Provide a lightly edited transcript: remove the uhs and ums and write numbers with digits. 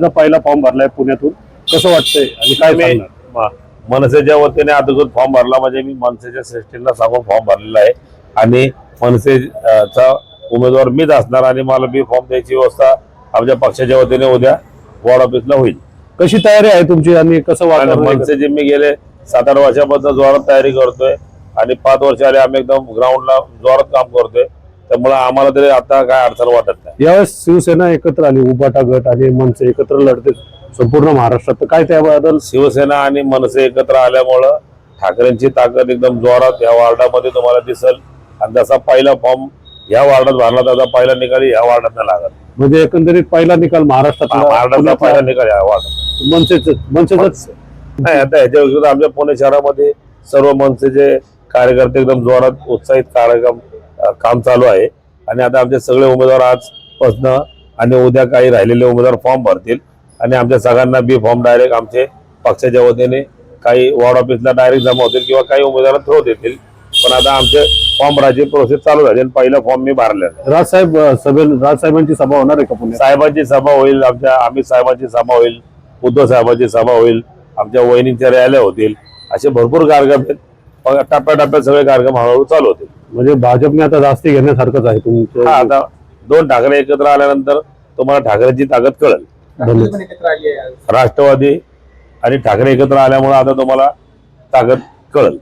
मनसेचा पहिला फॉर्म भरलाय पुण्यातून, कसं वाटतंय आणि काय सांगणार? मनसेच्या वतीने अगोदर फॉर्म भरला म्हणजे मी मनसेच्या श्रेष्ठींना सांगून फॉर्म भरलेला आहे आणि मनसेचा उमेदवार मीच असणार आणि मला बी फॉर्म द्यायची व्यवस्था आमच्या पक्षाच्या वतीने उद्या वॉर्ड ऑफिसला होईल. कशी तयारी आहे तुमची आणि कसं वाटतं? मनसेची मी गेले 7-8 वर्षापासून जोरात तयारी करतोय आणि 5 वर्ष आले आम्ही एकदम ग्राउंडला जोरात काम करतोय, त्यामुळे आम्हाला तरी आता काय अडचण वाटत नाही. यावेळेस शिवसेना एकत्र आली, उबाटा गट आणि मनसे एकत्र लढते संपूर्ण महाराष्ट्रात, तर काय त्याबद्दल? शिवसेना आणि मनसे एकत्र आल्यामुळं ठाकरेंची ताकद एकदम जोरात या वॉर्डामध्ये तुम्हाला दिसल आणि जसा पहिला फॉर्म या वॉर्डात भरला त्याचा पहिला निकाल या वॉर्डात नाही लागत. म्हणजे एकंदरीत पहिला निकाल महाराष्ट्राचा पहिला निकाल या वॉर्डात मनसेच नाही. आता ह्याच्या विरुद्ध आमच्या पुणे शहरामध्ये सर्व मनसेचे कार्यकर्ते एकदम जोरात उत्साहित कार्यक्रम काम चालू आहे आणि आता आमचे सगळे उमेदवार आजपासून आणि उद्या काही राहिलेले उमेदवार फॉर्म भरतील आणि आमच्या सगळ्यांना बी फॉर्म डायरेक्ट आमचे पक्षाच्या वतीने काही वॉर्ड ऑफिसला डायरेक्ट जमा होतील किंवा काही उमेदवार थ्रू देतील. पण आता आमचे फॉर्म भरायची प्रोसेस चालू झाली आणि पहिला फॉर्म मी भरले. राजसाहेबांची सभा होणार आहे का पुण्यात? साहेबांची सभा होईल, आमच्या अमित साहेबांची सभा होईल, उद्धव साहेबांची सभा होईल, आमच्या वहिनींच्या रॅल्या होतील, असे भरपूर कार्यक्रम आहेत. टप्प्याटप्प्यात सगळे कार्यक्रम हळूहळू चालू होतील. म्हणजे भाजपने आता जास्ती घेण्यासारखंच आहे तुमचं? आता 2 ठाकरे एकत्र आल्यानंतर तुम्हाला ठाकरेंची ताकद कळेल. राष्ट्रवादी आणि ठाकरे एकत्र आल्यामुळे आता तुम्हाला ताकद कळेल.